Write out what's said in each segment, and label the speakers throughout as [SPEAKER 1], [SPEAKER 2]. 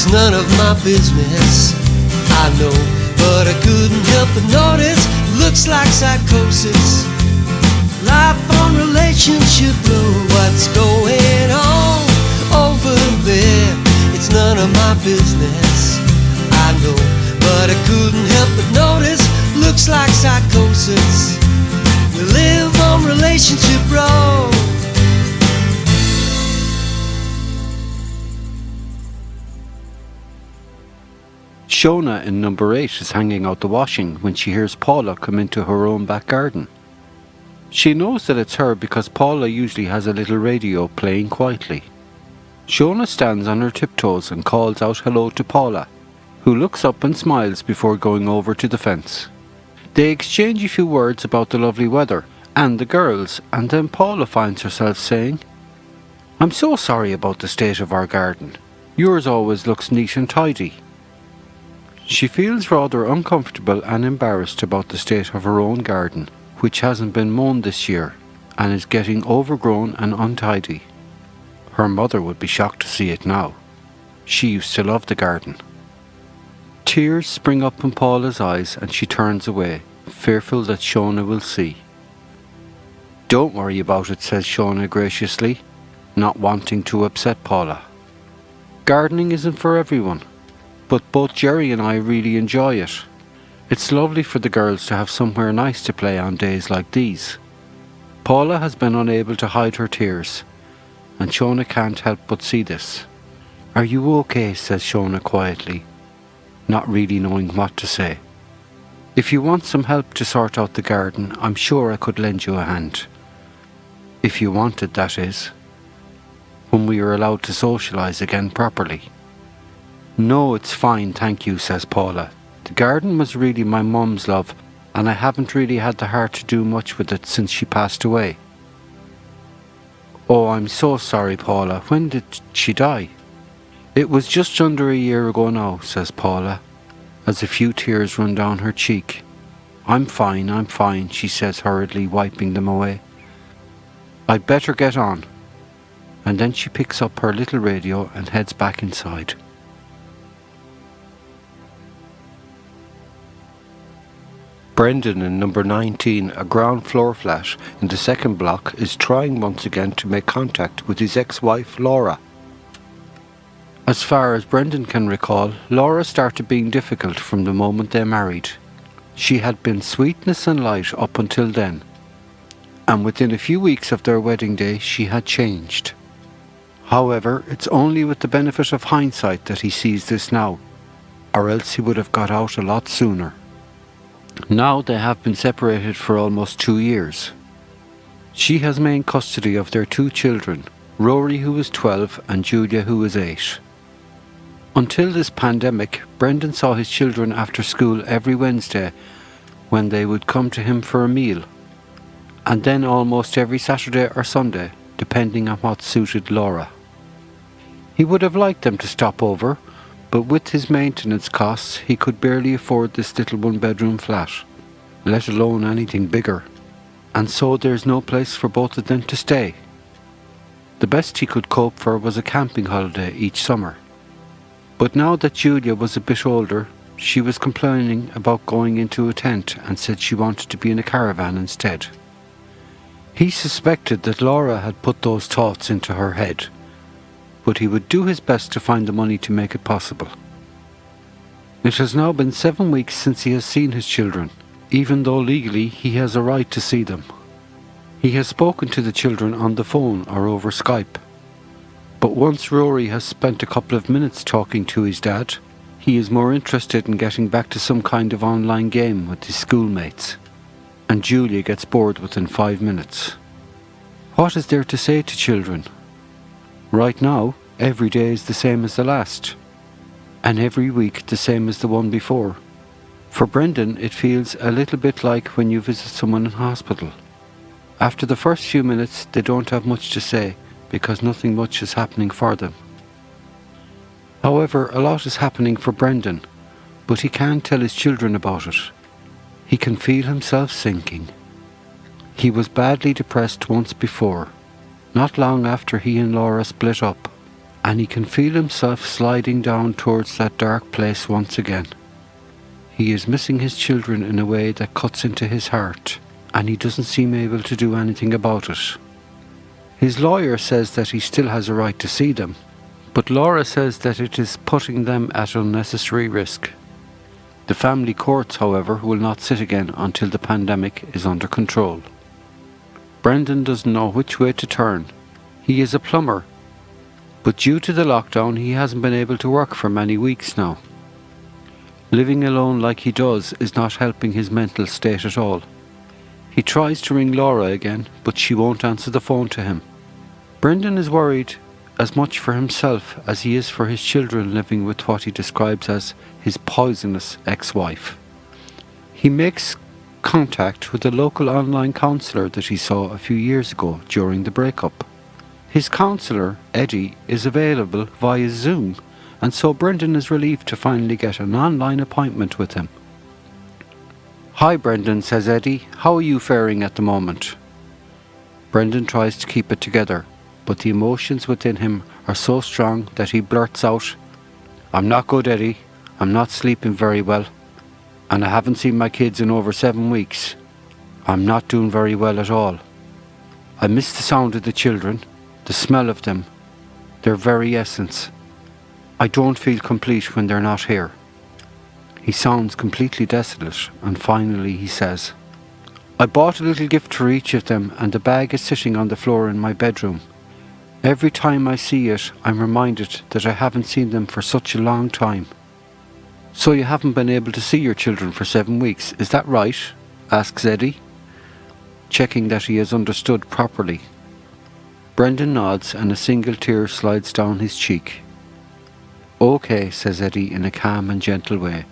[SPEAKER 1] It's none of my business, I know, but I couldn't help but notice. Looks like psychosis. Life on relationship low. What's going on over there? It's none of my business, I know, but I couldn't help but notice. Looks like psychosis. We live on relationship road.
[SPEAKER 2] Shona in number 8 is hanging out the washing when she hears Paula come into her own back garden. She knows that it's her because Paula usually has a little radio playing quietly. Shona stands on her tiptoes and calls out hello to Paula, who looks up and smiles before going over to the fence. They exchange a few words about the lovely weather and the girls, and then Paula finds herself saying, "I'm so sorry about the state of our garden. Yours always looks neat and tidy." She feels rather uncomfortable and embarrassed about the state of her own garden, which hasn't been mown this year and is getting overgrown and untidy. Her mother would be shocked to see it now. She used to love the garden. Tears spring up in Paula's eyes and she turns away, fearful that Shona will see. "Don't worry about it," says Shona graciously, not wanting to upset Paula. "Gardening isn't for everyone, but both Jerry and I really enjoy it. It's lovely for the girls to have somewhere nice to play on days like these." Paula has been unable to hide her tears, and Shona can't help but see this. "Are you okay?" says Shona quietly, not really knowing what to say. "If you want some help to sort out the garden, I'm sure I could lend you a hand. If you wanted, that is. When we are allowed to socialise again properly." "No, it's fine, thank you," says Paula. "The garden was really my mum's, love, and I haven't really had the heart to do much with it since she passed away." "Oh, I'm so sorry, Paula. When did she die?" "It was just under a year ago now," says Paula, as a few tears run down her cheek. I'm fine, she says hurriedly, wiping them away. "I'd better get on." And then she picks up her little radio and heads back inside. Brendan in number 19, a ground floor flat in the second block, is trying once again to make contact with his ex-wife Laura. As far as Brendan can recall, Laura started being difficult from the moment they married. She had been sweetness and light up until then, and within a few weeks of their wedding day she had changed. However, it's only with the benefit of hindsight that he sees this now, or else he would have got out a lot sooner. Now they have been separated for almost 2 years. She has main custody of their 2 children, Rory, who is 12, and Julia, who is 8. Until this pandemic, Brendan saw his children after school every Wednesday when they would come to him for a meal, and then almost every Saturday or Sunday, depending on what suited Laura. He would have liked them to stop over, but with his maintenance costs he could barely afford this little one-bedroom flat, let alone anything bigger, and so there's no place for both of them to stay. The best he could cope for was a camping holiday each summer. But now that Julia was a bit older, she was complaining about going into a tent and said she wanted to be in a caravan instead. He suspected that Laura had put those thoughts into her head, but he would do his best to find the money to make it possible. It has now been 7 weeks since he has seen his children, even though legally he has a right to see them. He has spoken to the children on the phone or over Skype, but once Rory has spent a couple of minutes talking to his dad, he is more interested in getting back to some kind of online game with his schoolmates, and Julia gets bored within 5 minutes. What is there to say to children? Right now, every day is the same as the last, and every week the same as the one before. For Brendan, it feels a little bit like when you visit someone in hospital. After the first few minutes, they don't have much to say because nothing much is happening for them. However, a lot is happening for Brendan, but he can't tell his children about it. He can feel himself sinking. He was badly depressed once before, not long after he and Laura split up. and he can feel himself sliding down towards that dark place once again. He is missing his children in a way that cuts into his heart, and he doesn't seem able to do anything about it. His lawyer says that he still has a right to see them, but Laura says that it is putting them at unnecessary risk. The family courts, however, will not sit again until the pandemic is under control. Brendan doesn't know which way to turn. He is a plumber, but due to the lockdown he hasn't been able to work for many weeks now. Living alone like he does is not helping his mental state at all. He tries to ring Laura again, but she won't answer the phone to him. Brendan is worried as much for himself as he is for his children living with what he describes as his poisonous ex-wife. He makes contact with a local online counsellor that he saw a few years ago during the breakup. His counsellor, Eddie, is available via Zoom, and so Brendan is relieved to finally get an online appointment with him. "Hi Brendan," says Eddie, "how are you faring at the moment?" Brendan tries to keep it together, but the emotions within him are so strong that he blurts out, "I'm not good, Eddie. I'm not sleeping very well, and I haven't seen my kids in over 7 weeks. I'm not doing very well at all. I miss the sound of the children, the smell of them, their very essence. I don't feel complete when they're not here." He sounds completely desolate, and finally he says, "I bought a little gift for each of them, and the bag is sitting on the floor in my bedroom. Every time I see it, I'm reminded that I haven't seen them for such a long time." "So you haven't been able to see your children for 7 weeks, is that right?" asks Eddie, checking that he has understood properly. Brendan nods and a single tear slides down his cheek. "Okay," says Eddie in a calm and gentle way.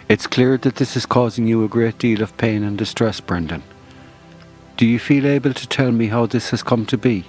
[SPEAKER 2] "It's clear that this is causing you a great deal of pain and distress, Brendan. Do you feel able to tell me how this has come to be?"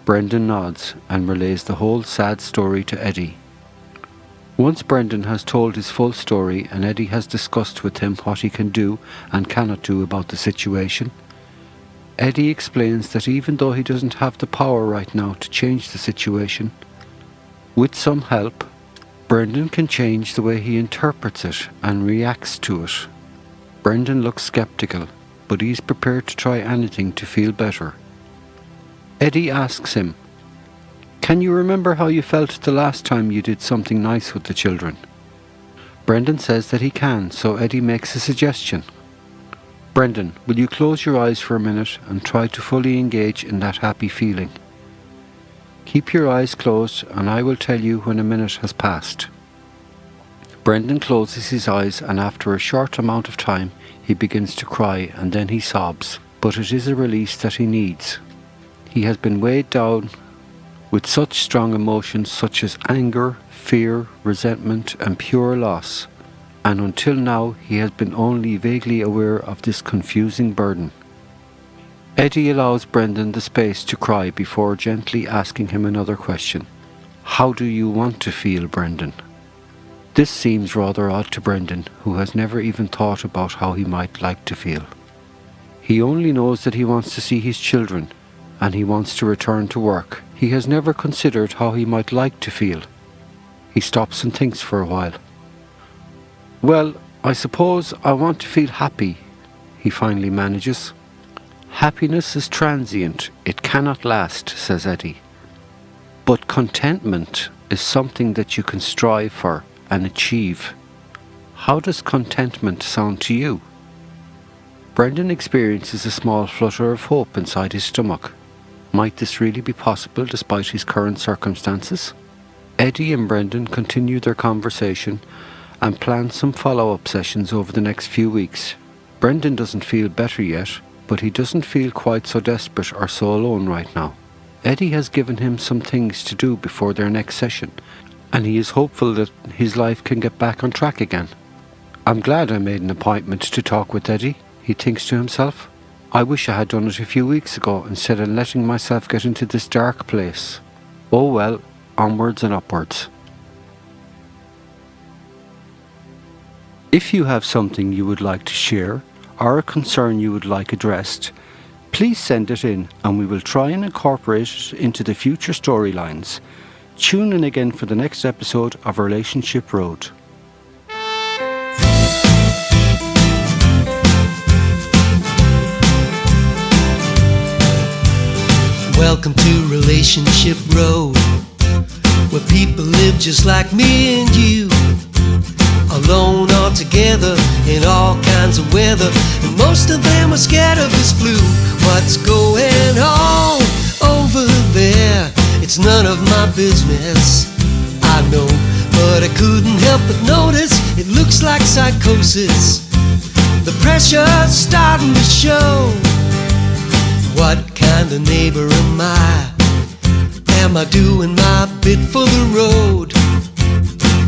[SPEAKER 2] Brendan nods and relays the whole sad story to Eddie. Once Brendan has told his full story and Eddie has discussed with him what he can do and cannot do about the situation, Eddie explains that even though he doesn't have the power right now to change the situation, with some help, Brendan can change the way he interprets it and reacts to it. Brendan looks sceptical, but he's prepared to try anything to feel better. Eddie asks him, "Can you remember how you felt the last time you did something nice with the children?" Brendan says that he can, so Eddie makes a suggestion. "Brendan, will you close your eyes for a minute and try to fully engage in that happy feeling? Keep your eyes closed and I will tell you when a minute has passed." Brendan closes his eyes and after a short amount of time he begins to cry and then he sobs, but it is a release that he needs. He has been weighed down with such strong emotions such as anger, fear, resentment and pure loss, and until now he has been only vaguely aware of this confusing burden. Eddie allows Brendan the space to cry before gently asking him another question. "How do you want to feel, Brendan?" This seems rather odd to Brendan, who has never even thought about how he might like to feel. He only knows that he wants to see his children, and he wants to return to work. He has never considered how he might like to feel. He stops and thinks for a while. "Well, I suppose I want to feel happy," he finally manages. "Happiness is transient, it cannot last," says Eddie. "But contentment is something that you can strive for and achieve. How does contentment sound to you?" Brendan experiences a small flutter of hope inside his stomach. Might this really be possible despite his current circumstances? Eddie and Brendan continue their conversation and plan some follow-up sessions over the next few weeks. Brendan doesn't feel better yet, but he doesn't feel quite so desperate or so alone right now. Eddie has given him some things to do before their next session, and he is hopeful that his life can get back on track again. "I'm glad I made an appointment to talk with Eddie," he thinks to himself. "I wish I had done it a few weeks ago instead of letting myself get into this dark place. Oh well, onwards and upwards." If you have something you would like to share or a concern you would like addressed, Please send it in and we will try and incorporate it into the future storylines. Tune in again for the next episode of Relationship Road.
[SPEAKER 1] Welcome to Relationship Road, where people live just like me and you, alone or together in all kinds of weather, and most of them are scared of this flu. What's going on over there? It's none of my business, I know, but I couldn't help but notice it looks like psychosis. The pressure's starting to show. What kind of neighbor am I? Am I doing my bit for the road?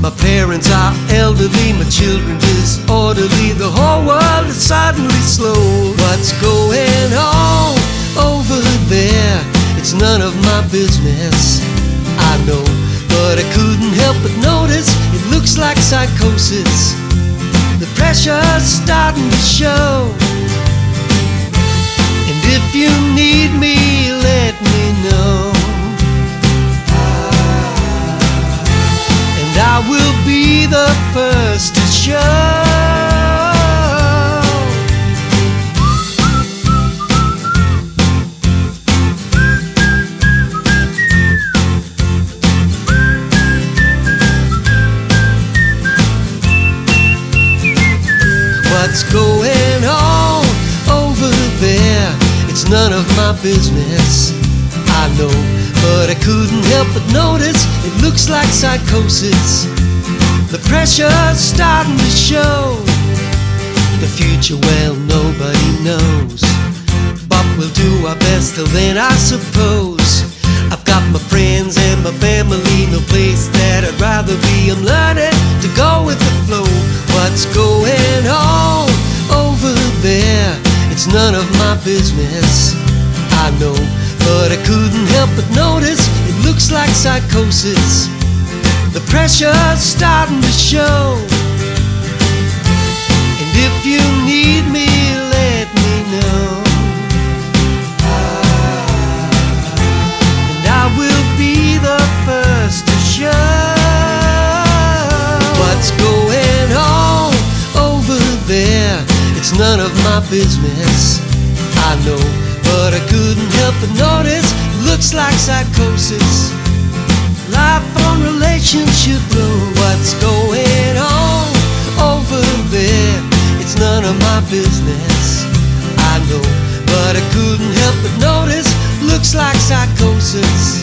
[SPEAKER 1] My parents are elderly, my children disorderly, the whole world is suddenly slow. What's going on over there? It's none of my business, I know, but I couldn't help but notice it looks like psychosis. The pressure's starting to show. And if you need me, let me know, and I will be the first to show. What's going on over there? It's none of my business, I know, but I couldn't help but notice it looks like psychosis. The pressure's starting to show. The future, well, nobody knows, but we'll do our best till then, I suppose. I've got my friends and my family, no place that I'd rather be. I'm learning to go with the flow. What's going on over there? It's none of my business, I know, but I couldn't help but notice it looks like psychosis. The pressure's starting to show. And if you need me, let me know, and I will be the first to show. What's going on over there? It's none of my business, I know, but I couldn't help but notice it looks like psychosis. Life on Relationship Road. What's going on over there? It's none of my business, I know, but I couldn't help but notice looks like psychosis.